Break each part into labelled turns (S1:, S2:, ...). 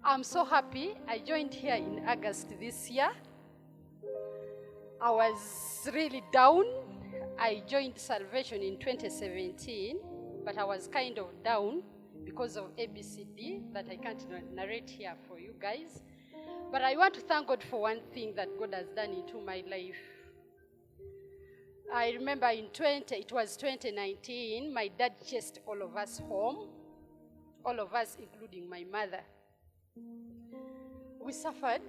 S1: I'm so happy. I joined here in August this year. I was really down. I joined Salvation in 2017, but I was kind of down because of ABCD that I can't narrate here for you guys. But I want to thank God for one thing that God has done into my life. I remember it was 2019, my dad chased all of us home, all of us, including my mother. We suffered.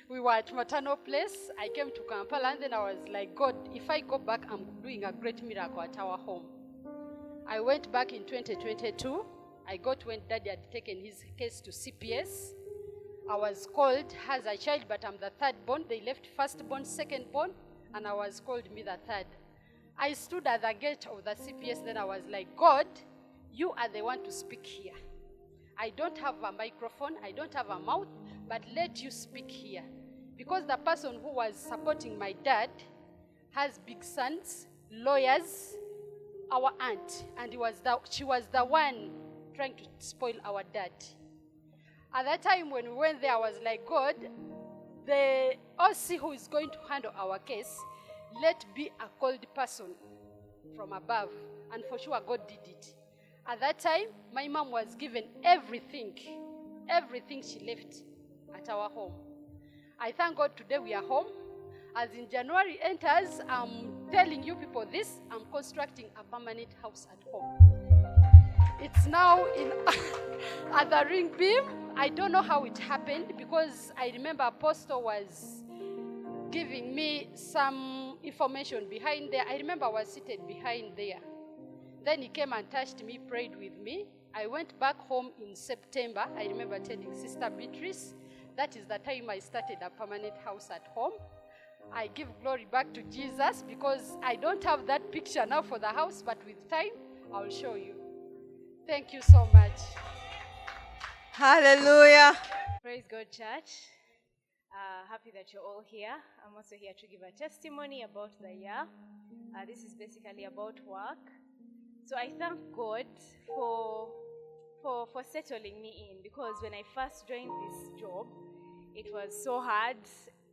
S1: We were at maternal place. I came to Kampala, and then I was like, God, if I go back, I'm doing a great miracle at our home. I went back in 2022. I got when Daddy had taken his case to CPS. I was called as a child, but I'm the third born. They left first born, second born, and I was called me the third. I stood at the gate of the CPS, then I was like, God, you are the one to speak here. I don't have a microphone, I don't have a mouth, but let you speak here. Because the person who was supporting my dad has big sons, lawyers, our aunt, and she was the one trying to spoil our dad. At that time when we went there, I was like, God, the OC who is going to handle our case, let be a called person from above. And for sure, God did it. At that time, my mom was given everything she left at our home. I thank God today we are home. As in January enters, I'm telling you people this, I'm constructing a permanent house at home. It's now at the ring beam. I don't know how it happened because I remember Apostle was giving me some information behind there. I remember I was seated behind there. Then he came and touched me, prayed with me. I went back home in September. I remember telling Sister Beatrice, that is the time I started a permanent house at home. I give glory back to Jesus because I don't have that picture now for the house, but with time, I'll show you. Thank you so much.
S2: Hallelujah.
S3: Praise God, church. Happy that you're all here. I'm also here to give a testimony about the year. This is basically about work. So I thank God for settling me in, because when I first joined this job, it was so hard.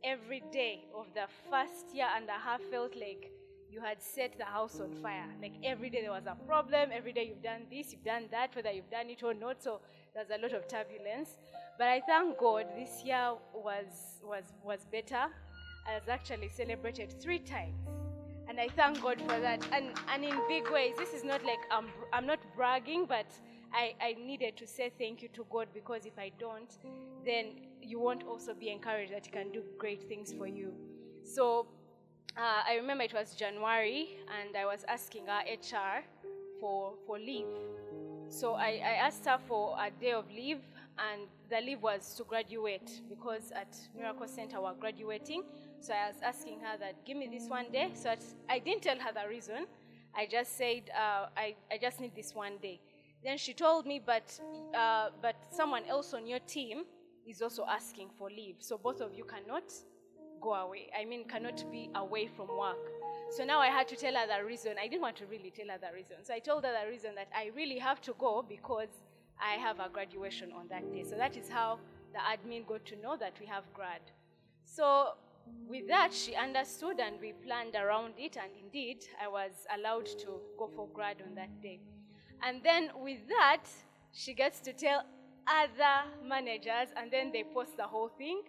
S3: Every day of the first year and a half felt like you had set the house on fire. Like every day there was a problem. Every day you've done this, you've done that, whether you've done it or not. So there's a lot of turbulence. But I thank God this year was better. I was actually celebrated 3 times. And I thank God for that. And in big ways, this is not like I'm not bragging, but I needed to say thank you to God, because if I don't, then you won't also be encouraged that He can do great things for you. So I remember it was January, and I was asking our HR for leave. So I asked her for a day of leave, and the leave was to graduate, because at Miracle Center we're graduating. So I was asking her that, give me this one day. So I didn't tell her the reason. I just said, I just need this one day. Then she told me, but someone else on your team is also asking for leave. So both of you cannot go away. Cannot be away from work. So now I had to tell her the reason. I didn't want to really tell her the reason. So I told her the reason, that I really have to go because I have a graduation on that day. So that is how the admin got to know that we have grad. So with that, she understood, and we planned around it. And indeed, I was allowed to go for grad on that day. And then with that, she gets to tell other managers, and then they post the whole thing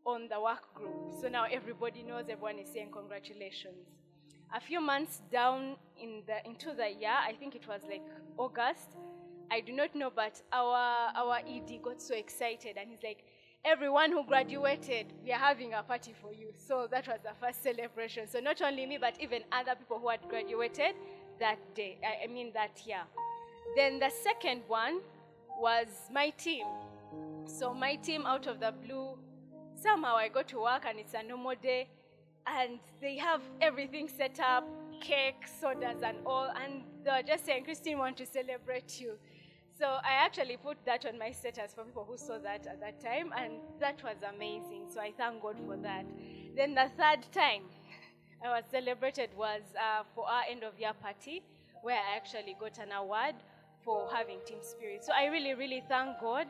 S3: on the work group. So now everybody knows, everyone is saying congratulations. A few months down into the year, I think it was like August, I do not know, but our ED got so excited, and he's like, everyone who graduated, we are having a party for you. So that was the first celebration. So not only me, but even other people who had graduated that day, that year. Then the second one was my team. So my team, out of the blue, somehow I go to work and it's a normal day, and they have everything set up, cake, sodas and all, and they're just saying, Christine, want to celebrate you. So I actually put that on my status for people who saw that at that time, and that was amazing. So I thank God for that. Then the third time I was celebrated was for our end of year party, where I actually got an award for having team spirit. So I really, really thank God.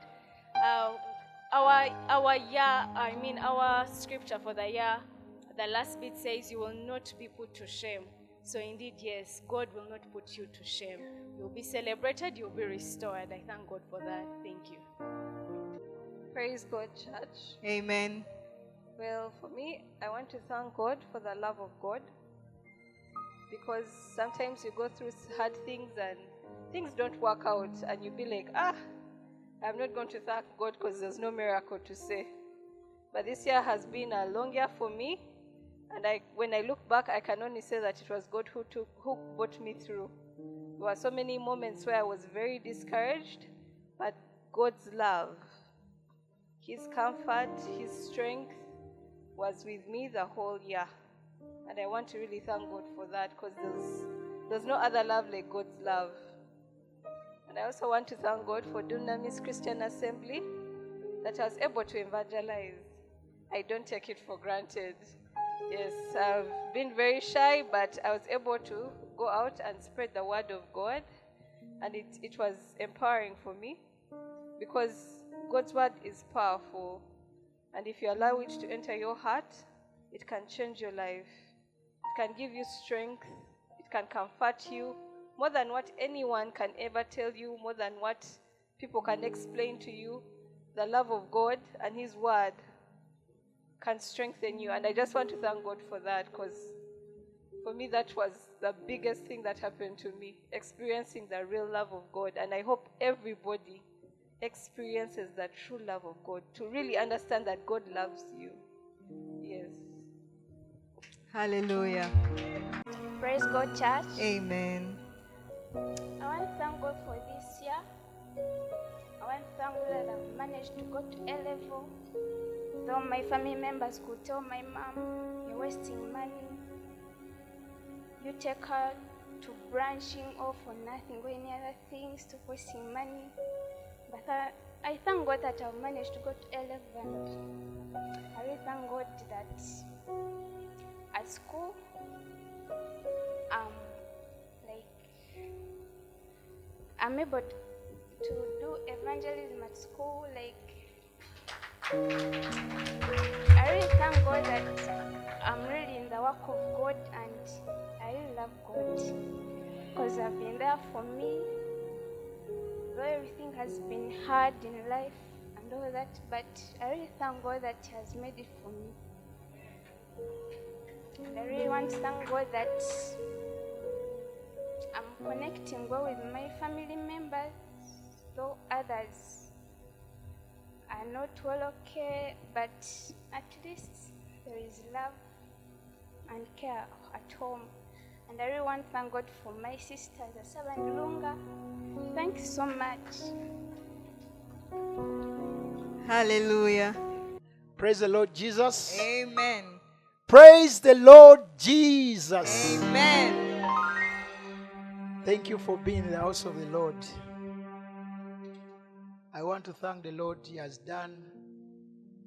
S3: our scripture for the year, the last bit says, you will not be put to shame. So indeed, yes, God will not put you to shame. You'll be celebrated, you'll be restored. I thank God for that. Thank you.
S2: Praise God, church.
S4: Amen.
S2: Well, for me, I want to thank God for the love of God, because sometimes you go through hard things and things don't work out and you be like, I'm not going to thank God because there's no miracle to say. But this year has been a long year for me, and when I look back, I can only say that it was God who brought me through. There were so many moments where I was very discouraged, but God's love, His comfort, His strength was with me the whole year. And I want to really thank God for that, because there's no other love like God's love. And I also want to thank God for Dunamis Christian Assembly, that I was able to evangelize. I don't take it for granted. Yes, I've been very shy, but I was able to go out and spread the word of God. And it was empowering for me, because God's word is powerful. And if you allow it to enter your heart, it can change your life. It can give you strength. It can comfort you more than what anyone can ever tell you, more than what people can explain to you. The love of God and His word can strengthen you. And I just want to thank God for that, because for me that was the biggest thing that happened to me, experiencing the real love of God. And I hope everybody experiences the true love of God, to really understand that God loves you. Yes.
S4: Hallelujah.
S5: Praise God, church.
S4: Amen.
S5: I want to thank God for this year. I want to thank God that I've managed to go to A level. Though my family members could tell my mom, you're wasting money. You take her to branching off for nothing, or any other things, to wasting money. But I thank God that I've managed to go to A level. And I really thank God that at school, I'm able to do evangelism at school. I really thank God that I'm really in the work of God, and I really love God, because I've been there for me. Though everything has been hard in life and all that, but I really thank God that He has made it for me. And I really want to thank God that I'm connecting well with my family members, though others are not well okay, but at least there is love and care at home. And I really want to thank God for my sister, the servant Lunga. Thank you so much.
S4: Hallelujah.
S6: Praise the Lord Jesus.
S4: Amen.
S6: Praise the Lord Jesus.
S4: Amen.
S6: Thank you for being in the house of the Lord. I want to thank the Lord. He has done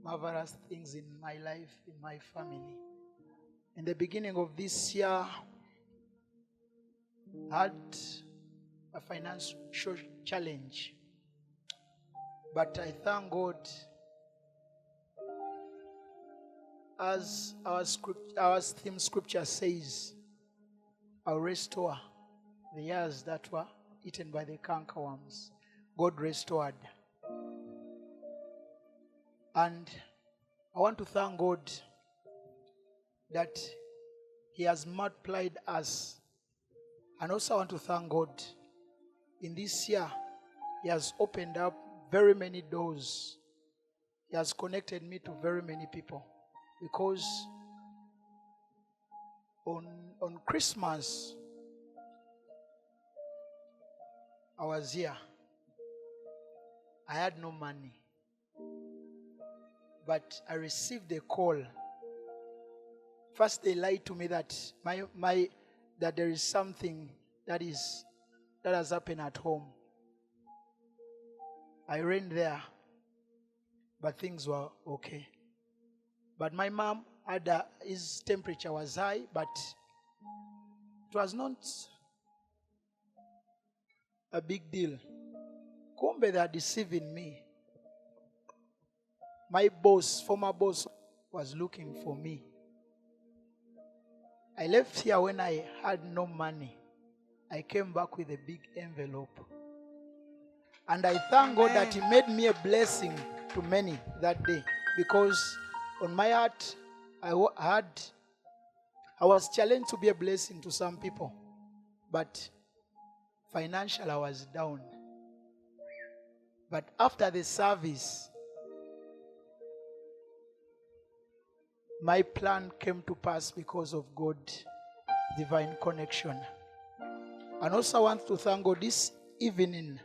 S6: marvelous things in my life, in my family. In the beginning of this year, I had a financial challenge. But I thank God, as our theme scripture says, I'll restore the years that were eaten by the cankerworms. God restored. And I want to thank God that He has multiplied us. And also I want to thank God, in this year, He has opened up very many doors. He has connected me to very many people. Because on Christmas, I was here. I had no money. But I received a call. First they lied to me that that there is something that has happened at home. I ran there, but things were okay. But my mom his temperature was high, but it was not a big deal. Kumbe, they are deceiving me. my boss, former boss, was looking for me. I left here when I had no money. I came back with a big envelope. And I thank God that He made me a blessing to many that day. Because on my heart, I was challenged to be a blessing to some people. But financially, I was down. But after the service, my plan came to pass because of God's divine connection. And also I want to thank God this evening,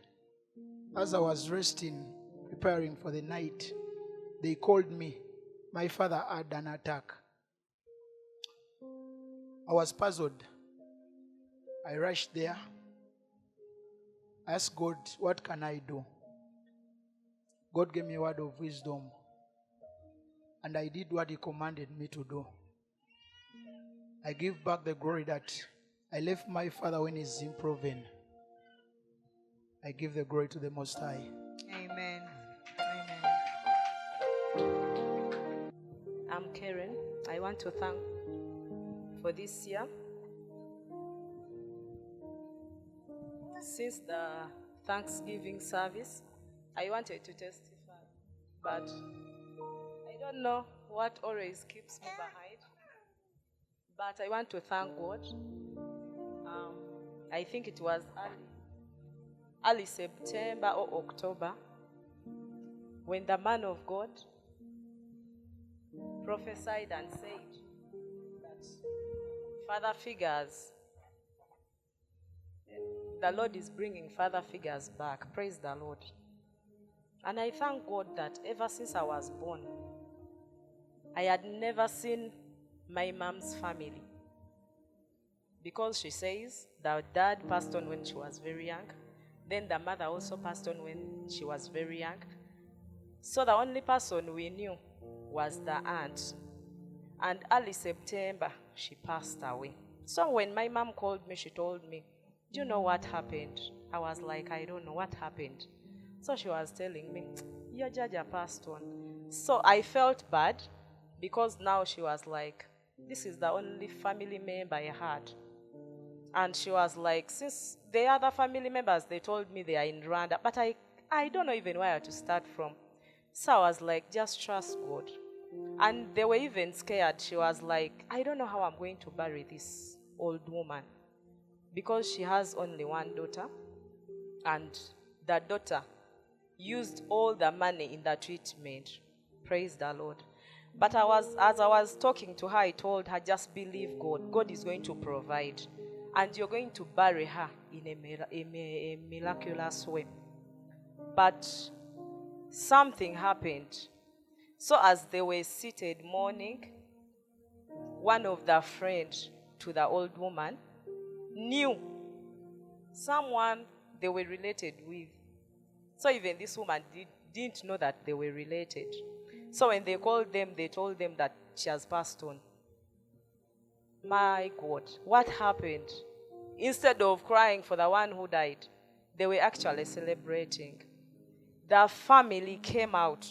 S6: as I was resting, preparing for the night, they called me. My father had an attack. I was puzzled. I rushed there. I asked God, what can I do? God gave me a word of wisdom. And I did what He commanded me to do. I give back the glory that I left my father when he's improving. I give the glory to the Most High.
S4: Amen.
S7: I'm Karen. I want to thank for this year. Since the Thanksgiving service, I wanted to testify, but I don't know what always keeps me behind. But I want to thank God. I think it was early September or October when the man of God prophesied and said that father figures, the Lord is bringing father figures back. Praise the Lord. And I thank God that ever since I was born, I had never seen my mom's family. Because she says the dad passed on when she was very young. Then the mother also passed on when she was very young. So the only person we knew was the aunt. And early September, she passed away. So when my mom called me, she told me, do you know what happened? I was like, I don't know what happened. So she was telling me, your Jaja passed on. So I felt bad because now she was like, this is the only family member I had. And she was like, since the other family members, they told me they are in Rwanda, but I don't know even where to start from. So I was like, just trust God. And they were even scared. She was like, I don't know how I'm going to bury this old woman. Because she has only one daughter. And that daughter used all the money in the treatment. Praise the Lord. But as I was talking to her, I told her, just believe God. God is going to provide. And you're going to bury her in a miraculous way. But something happened. So as they were seated mourning, one of the friends to the old woman knew someone they were related with. So even this woman didn't know that they were related. So when they called them, they told them that she has passed on. My God, what happened? Instead of crying for the one who died, they were actually celebrating. The family came out.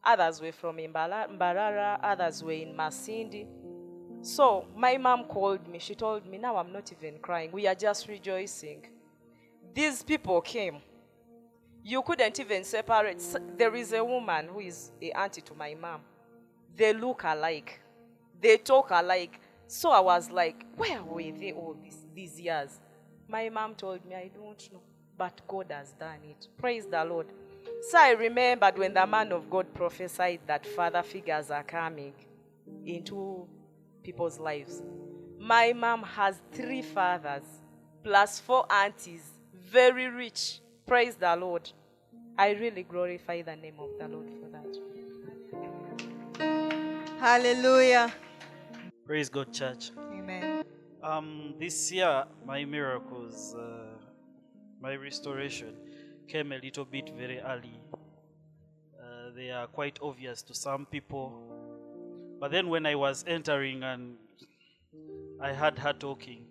S7: Others were from Mbarara, others were in Masindi. So my mom called me. She told me, now I'm not even crying. We are just rejoicing. These people came. You couldn't even separate. There is a woman who is an auntie to my mom. They look alike. They talk alike. So I was like, where were they all these years? My mom told me, I don't know. But God has done it. Praise the Lord. So I remembered when the man of God prophesied that father figures are coming into people's lives. My mom has 3 fathers plus 4 aunties, very rich. Praise the Lord. I really glorify the name of the Lord for that.
S4: Hallelujah.
S8: Praise God, church.
S4: Amen.
S8: This year, my miracles, my restoration came a little bit very early. They are quite obvious to some people. But then when I was entering and I heard her talking,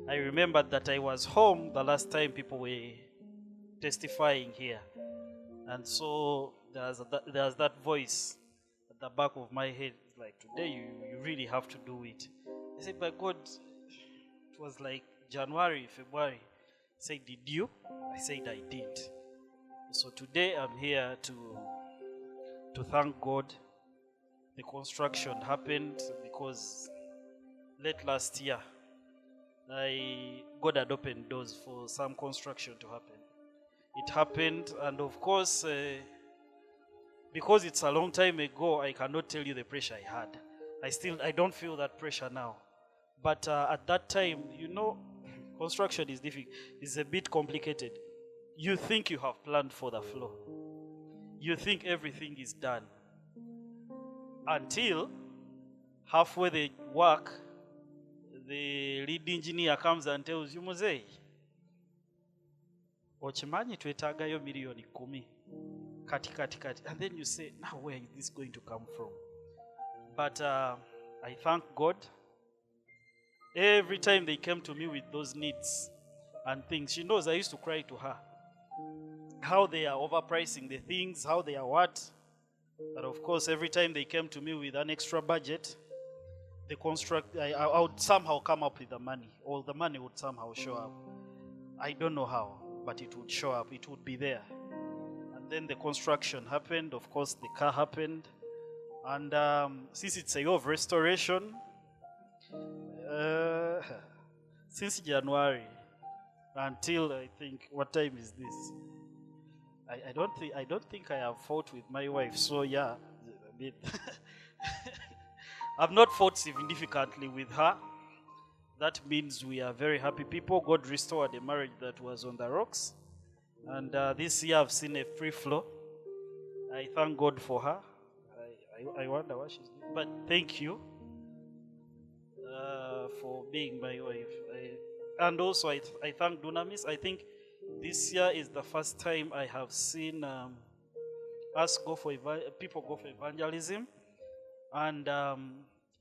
S8: I remembered that I was home the last time people were testifying here. And so there's that voice at the back of my head. It's like, today you really have to do it. I said, by God, it was like January, February. I said, did you? I said, I did. So today I'm here to thank God. The construction happened because late last year, God had opened doors for some construction to happen. It happened, and of course, because it's a long time ago, I cannot tell you the pressure I had. I don't feel that pressure now. But at that time, construction is difficult. It's a bit complicated. You think you have planned for the floor. You think everything is done. Until halfway the work, the lead engineer comes and tells you, Muzei, ochimanyi twetagayo milioni 10 kati. And then you say, now where is this going to come from? But I thank God. Every time they came to me with those needs and things, she knows I used to cry to her. How they are overpricing the things, how they are what. But of course, every time they came to me with an extra budget, I would somehow come up with the money, or the money would somehow show up. I don't know how, but it would show up, it would be there. And then the construction happened, of course the car happened. And since it's a year of restoration, since January until I think, what time is this? I don't think I have fought with my wife. So yeah, a bit. I've not fought significantly with her. That means we are very happy people. God restored a marriage that was on the rocks. And this year I've seen a free flow. I thank God for her. I wonder what she's doing. But thank you for being my wife. And also I thank Dunamis. I think this year is the first time I have seen us people go for evangelism. And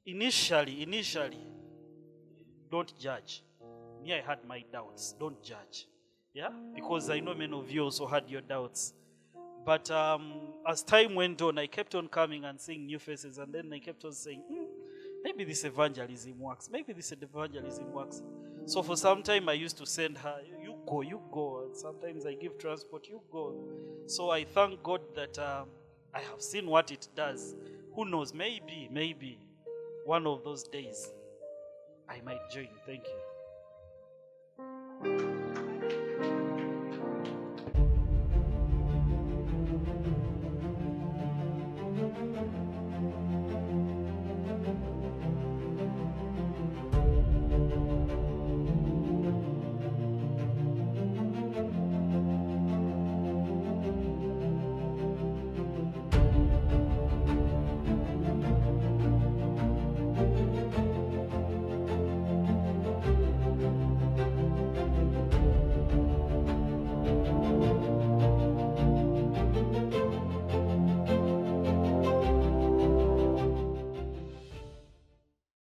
S8: initially, don't judge. Me, I had my doubts. Don't judge. Yeah? Because I know many of you also had your doubts. But as time went on, I kept on coming and seeing new faces. And then I kept on saying, maybe this evangelism works. Maybe this evangelism works. So for some time, I used to send her, you go. And sometimes I give transport, you go. So I thank God that I have seen what it does. Who knows, maybe one of those days I might join. Thank you.